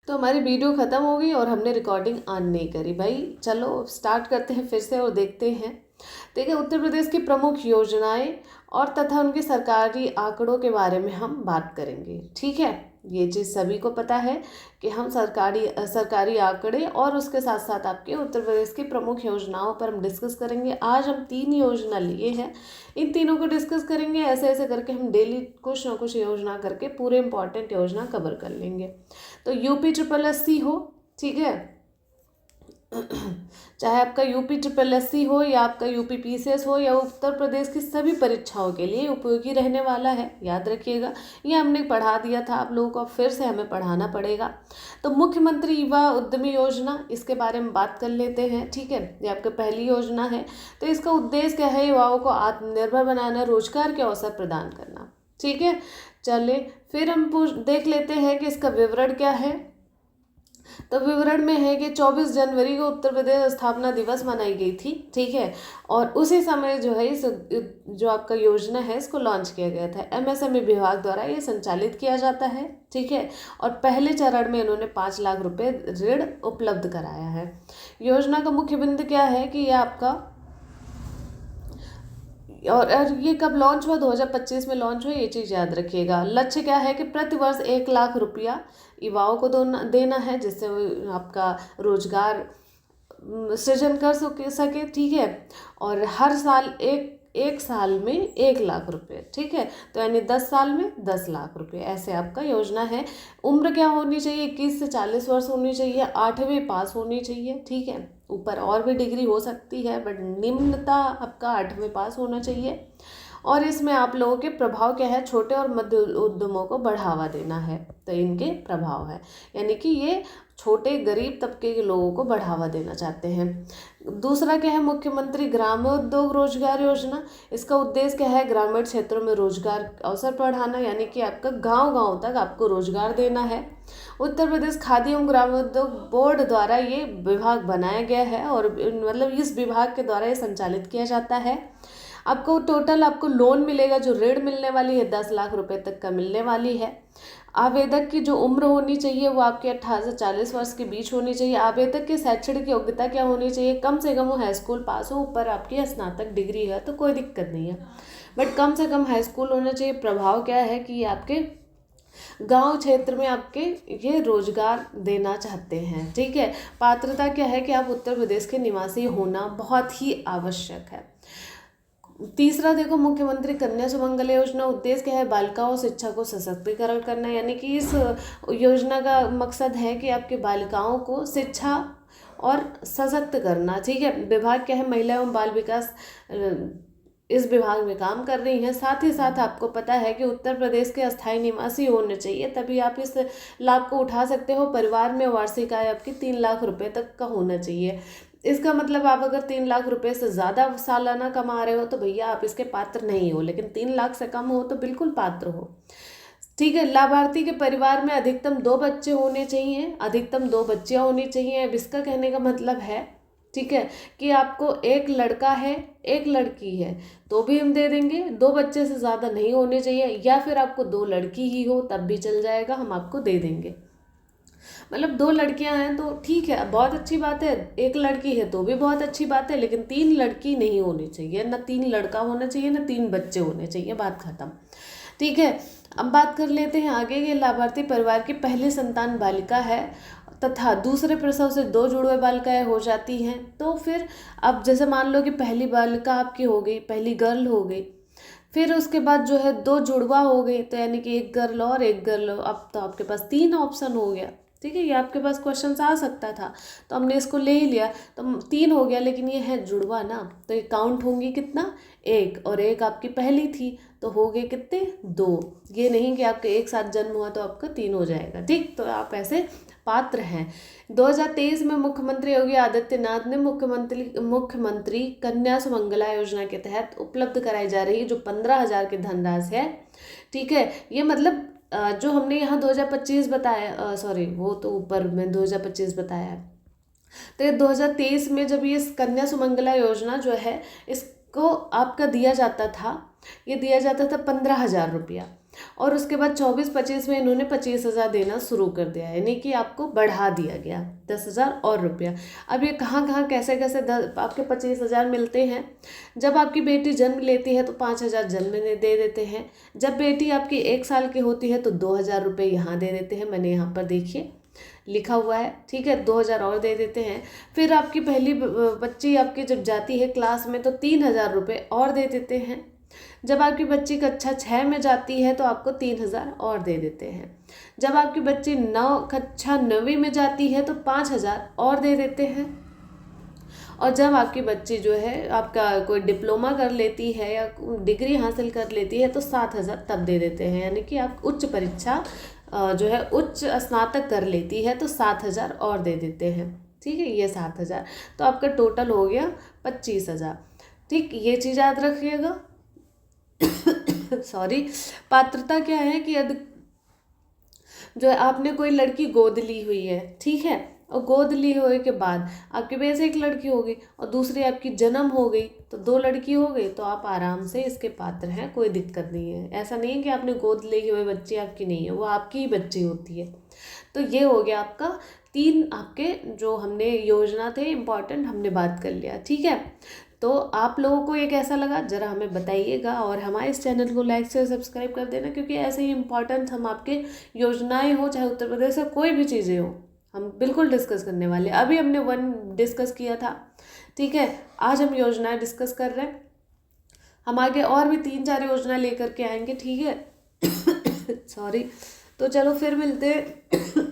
तो हमारी वीडियो ख़त्म हो गई और हमने रिकॉर्डिंग ऑन नहीं करी। भाई चलो स्टार्ट करते हैं फिर से और देखते हैं। देखिए, उत्तर प्रदेश की प्रमुख योजनाएं और तथा उनके सरकारी आंकड़ों के बारे में हम बात करेंगे। ठीक है, ये चीज़ सभी को पता है कि हम सरकारी आंकड़े और उसके साथ साथ आपके उत्तर प्रदेश की प्रमुख योजनाओं पर हम डिस्कस करेंगे। आज हम 3 योजना लिए हैं, इन तीनों को डिस्कस करेंगे। ऐसे ऐसे करके हम डेली कुछ ना कुछ योजना करके पूरे इंपॉर्टेंट योजना कवर कर लेंगे। तो UP-SSSC हो, ठीक है, चाहे आपका UP-SSSC हो या आपका UP-PCS हो या उत्तर प्रदेश की सभी परीक्षाओं के लिए उपयोगी रहने वाला है। याद रखिएगा, ये हमने पढ़ा दिया था आप लोगों को, फिर से हमें पढ़ाना पड़ेगा। तो मुख्यमंत्री युवा उद्यमी योजना, इसके बारे में बात कर लेते हैं। ठीक है, ये आपकी पहली योजना है। तो इसका उद्देश्य क्या है? युवाओं को आत्मनिर्भर बनाना, रोजगार के अवसर प्रदान करना। ठीक है, चलिए फिर हम देख लेते हैं कि इसका विवरण क्या है। तो विवरण में है कि 24 जनवरी को उत्तर प्रदेश स्थापना दिवस मनाई गई थी। ठीक है, और उसी समय जो है इस जो आपका योजना है इसको लॉन्च किया गया था। MSME विभाग द्वारा ये संचालित किया जाता है। ठीक है, और पहले चरण में इन्होंने 5 लाख रुपए ऋण उपलब्ध कराया है। योजना का मुख्य बिंदु क्या है कि यह आपका और ये कब लॉन्च हुआ? 2025 में लॉन्च हुआ, ये चीज़ याद रखिएगा। लक्ष्य क्या है कि प्रति वर्ष 1 लाख रुपया युवाओं को देना है, जिससे आपका रोजगार सृजन कर सके। ठीक है, और हर साल एक साल में 1 लाख रुपए। ठीक है, तो यानी 10 साल में 10 लाख रुपए, ऐसे आपका योजना है। उम्र क्या होनी चाहिए? 21 से 40 वर्ष होनी चाहिए, 8वीं पास होनी चाहिए। ठीक है, ऊपर और भी डिग्री हो सकती है, बट निम्नता आपका 8वीं पास होना चाहिए। और इसमें आप लोगों के प्रभाव क्या है? छोटे और मध्य उद्यमों को बढ़ावा देना है, तो इनके प्रभाव है, यानी कि ये छोटे गरीब तबके के लोगों को बढ़ावा देना चाहते हैं। दूसरा क्या है? मुख्यमंत्री ग्रामोद्योग रोजगार योजना। इसका उद्देश्य क्या है? ग्रामीण क्षेत्रों में रोजगार अवसर बढ़ाना, यानी कि आपका गांव गांव तक आपको रोजगार देना है। उत्तर प्रदेश खादी एवं ग्रामोद्योग बोर्ड द्वारा ये विभाग बनाया गया है और मतलब इस विभाग के द्वारा ये संचालित किया जाता है। आपको टोटल आपको लोन मिलेगा, जो ऋण मिलने वाली है 10 लाख रुपए तक का मिलने वाली है। आवेदक की जो उम्र होनी चाहिए वो आपके 18 से 40 वर्ष के बीच होनी चाहिए। आवेदक की शैक्षणिक योग्यता क्या होनी चाहिए? कम से कम वो हाई स्कूल पास हो, ऊपर आपकी स्नातक डिग्री है तो कोई दिक्कत नहीं है, बट कम से कम हाई स्कूल होना चाहिए। प्रभाव क्या है कि ये आपके गांव क्षेत्र में आपके ये रोजगार देना चाहते हैं। ठीक है, पात्रता क्या है कि आप उत्तर प्रदेश के निवासी होना बहुत ही आवश्यक है। तीसरा देखो, मुख्यमंत्री कन्या सुमंगला योजना। उद्देश्य क्या है? बालिकाओं शिक्षा को सशक्तिकरण करना, यानी कि इस योजना का मकसद है कि आपके बालिकाओं को शिक्षा और सशक्त करना। ठीक है, विभाग क्या है? महिला एवं बाल विकास इस विभाग में काम कर रही हैं। साथ ही साथ आपको पता है कि उत्तर प्रदेश के अस्थायी निवासी होने चाहिए, तभी आप इस लाभ को उठा सकते हो। परिवार में वार्षिक आय आपकी 3 लाख रुपए तक का होना चाहिए। इसका मतलब आप अगर 3 लाख रुपए से ज़्यादा सालाना कमा रहे हो तो भैया आप इसके पात्र नहीं हो, लेकिन 3 लाख से कम हो तो बिल्कुल पात्र हो। ठीक है, लाभार्थी के परिवार में अधिकतम 2 बच्चे होने चाहिए, अधिकतम 2 बच्चियाँ होनी चाहिए। अब इसका कहने का मतलब है, ठीक है, कि आपको एक लड़का है एक लड़की है तो भी हम दे देंगे, 2 बच्चे से ज़्यादा नहीं होने चाहिए, या फिर आपको 2 लड़की ही हो तब भी चल जाएगा, हम आपको दे देंगे। मतलब 2 लड़कियां हैं तो ठीक है, बहुत अच्छी बात है, 1 लड़की है तो भी बहुत अच्छी बात है, लेकिन 3 लड़की नहीं होनी चाहिए, ना 3 लड़का होना चाहिए, ना 3 बच्चे होने चाहिए। बात खत्म। ठीक है, अब बात कर लेते हैं आगे के। लाभार्थी परिवार की पहली संतान बालिका है तथा दूसरे प्रसव से 2 जुड़वे बालिकाएं हो जाती हैं, तो फिर अब जैसे मान लो कि पहली बालिका आपकी हो गई, पहली गर्ल हो गई, फिर उसके बाद जो है 2 जुड़वा हो गई, तो यानी कि 1 गर्ल और 1 गर्ल, अब तो आपके पास 3 ऑप्शन हो गया। ठीक है, ये आपके पास क्वेश्चन आ सकता था तो हमने इसको ले ही लिया, तो 3 हो गया, लेकिन ये है जुड़वा ना, तो ये काउंट होंगी कितना? 1, और 1 आपकी पहली थी तो हो गए कितने? 2। ये नहीं कि आपके एक साथ जन्म हुआ तो आपका 3 हो जाएगा। ठीक, तो आप ऐसे पात्र हैं। 2023 में मुख्यमंत्री योगी आदित्यनाथ ने मुख्यमंत्री कन्या सुमंगला योजना के तहत उपलब्ध कराई जा रही जो 15,000 की धनराशि है। ठीक है, ये मतलब जो हमने यहाँ 2025 बताया, सॉरी वो तो ऊपर में 2025 बताया है, तो ये 2023 में जब ये कन्या सुमंगला योजना जो है इसको आपका दिया जाता था, ये दिया जाता था 15,000 रुपया। और उसके बाद 24-25 में इन्होंने 25,000 देना शुरू कर दिया, यानी कि आपको बढ़ा दिया गया 10,000 और रुपया। अब ये कहाँ कहाँ कैसे कैसे आपके 25,000 मिलते हैं। जब आपकी बेटी जन्म लेती है तो 5,000 जन्म में दे देते हैं। जब बेटी आपकी 1 साल की होती है तो 2,000 रुपये यहाँ दे देते हैं, मैंने यहाँ पर देखिए लिखा हुआ है, ठीक है, 2,000 और दे देते हैं। फिर आपकी पहली बच्ची आपकी जब जाती है क्लास में तो 3,000 रुपये और दे देते हैं। जब आपकी बच्ची कक्षा 6 में जाती है तो आपको 3,000 और दे देते हैं। जब आपकी बच्ची कक्षा 9वीं में जाती है तो 5,000 और दे देते हैं। और जब आपकी बच्ची जो है आपका कोई डिप्लोमा कर लेती है या डिग्री हासिल कर लेती है तो 7,000 तब दे देते हैं, यानी कि आप उच्च परीक्षा जो है उच्च स्नातक कर लेती है तो 7,000 और दे देते हैं, ठीक है। ये 7,000 तो आपका टोटल हो गया 25,000, ठीक। ये चीज़ याद रखिएगा। सॉरी। पात्रता क्या है कि यदि जो है आपने कोई लड़की गोद ली हुई है, ठीक है, और गोद ली हुए के बाद आपके पास एक लड़की हो गई और दूसरी आपकी जन्म हो गई तो 2 लड़की हो गई, तो आप आराम से इसके पात्र हैं, कोई दिक्कत नहीं है। ऐसा नहीं है कि आपने गोद ली हुई बच्ची आपकी नहीं है, वो आपकी ही बच्ची होती है। तो ये हो गया आपका 3 आपके जो हमने योजना थे इम्पॉर्टेंट, हमने बात कर लिया, ठीक है। तो आप लोगों को ये कैसा लगा ज़रा हमें बताइएगा, और हमारे इस चैनल को लाइक से सब्सक्राइब कर देना, क्योंकि ऐसे ही इम्पॉर्टेंट हम आपके योजनाएं हो चाहे उत्तर प्रदेश से कोई भी चीज़ें हो हम बिल्कुल डिस्कस करने वाले। अभी हमने 1 डिस्कस किया था, ठीक है, आज हम योजनाएं डिस्कस कर रहे हैं। हम आगे और भी 3-4 योजना लेकर के आएंगे, ठीक है। सॉरी। तो चलो फिर मिलते हैं